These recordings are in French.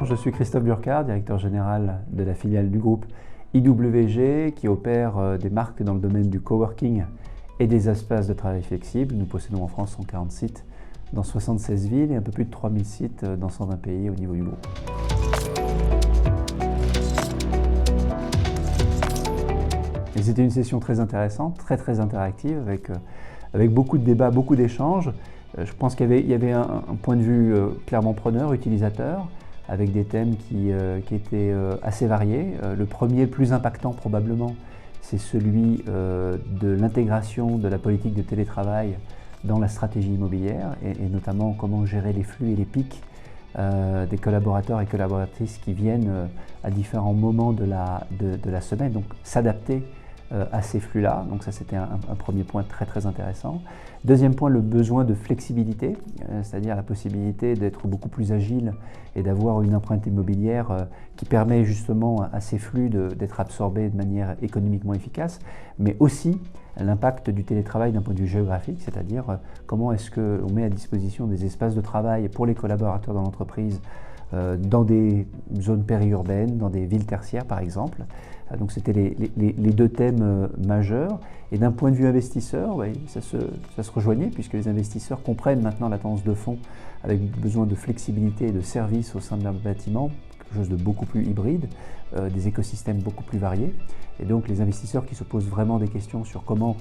je suis Christophe Burkard, directeur général de la filiale du groupe IWG qui opère des marques dans le domaine du coworking et des espaces de travail flexibles. Nous possédons en France 140 sites dans 76 villes et un peu plus de 3000 sites dans 120 pays au niveau du groupe. Et c'était une session très intéressante, très interactive, avec beaucoup de débats, beaucoup d'échanges. Je pense qu'il y avait un point de vue clairement preneur, utilisateur, avec des thèmes qui étaient assez variés. Le premier, le plus impactant probablement, c'est celui de l'intégration de la politique de télétravail dans la stratégie immobilière et notamment comment gérer les flux et les pics des collaborateurs et collaboratrices qui viennent à différents moments de la semaine, donc s'adapter à ces flux-là. Donc ça, c'était un premier point très intéressant. Deuxième point, le besoin de flexibilité, c'est-à-dire la possibilité d'être beaucoup plus agile et d'avoir une empreinte immobilière qui permet justement à ces flux d'être absorbés de manière économiquement efficace, mais aussi l'impact du télétravail d'un point de vue géographique, c'est-à-dire comment est-ce qu'on met à disposition des espaces de travail pour les collaborateurs dans l'entreprise dans des zones périurbaines, dans des villes tertiaires par exemple. Donc c'était les deux thèmes majeurs. Et d'un point de vue investisseur, ça se rejoignait puisque les investisseurs comprennent maintenant la tendance de fond avec besoin de flexibilité et de services au sein de leur bâtiment, quelque chose de beaucoup plus hybride, des écosystèmes beaucoup plus variés. Et donc les investisseurs qui se posent vraiment des questions sur comment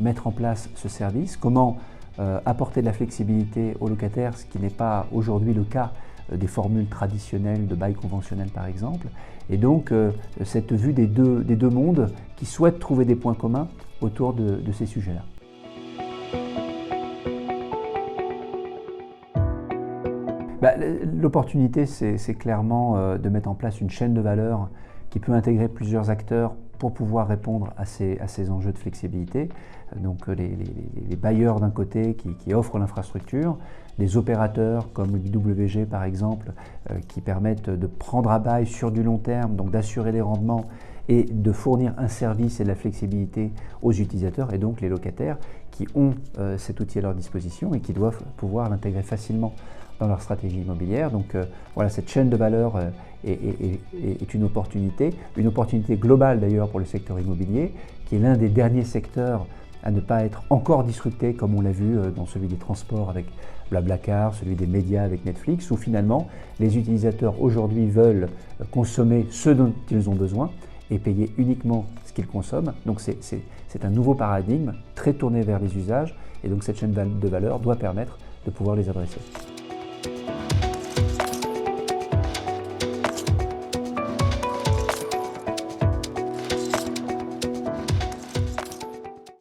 mettre en place ce service, comment apporter de la flexibilité aux locataires, ce qui n'est pas aujourd'hui le cas des formules traditionnelles de bail conventionnel par exemple, et donc cette vue des deux mondes qui souhaitent trouver des points communs autour de ces sujets-là. L'opportunité, c'est clairement de mettre en place une chaîne de valeur qui peut intégrer plusieurs acteurs pour pouvoir répondre à ces enjeux de flexibilité. Donc les bailleurs d'un côté qui offrent l'infrastructure, des opérateurs comme IWG par exemple qui permettent de prendre à bail sur du long terme, donc d'assurer les rendements et de fournir un service et de la flexibilité aux utilisateurs, et donc les locataires qui ont cet outil à leur disposition et qui doivent pouvoir l'intégrer facilement dans leur stratégie immobilière. Donc voilà, cette chaîne de valeur est une opportunité globale d'ailleurs pour le secteur immobilier, qui est l'un des derniers secteurs à ne pas être encore disrupté, comme on l'a vu dans celui des transports avec Blablacar, celui des médias avec Netflix, où finalement les utilisateurs aujourd'hui veulent consommer ce dont ils ont besoin et payer uniquement ce qu'ils consomment. Donc c'est un nouveau paradigme très tourné vers les usages, et donc cette chaîne de valeur doit permettre de pouvoir les adresser.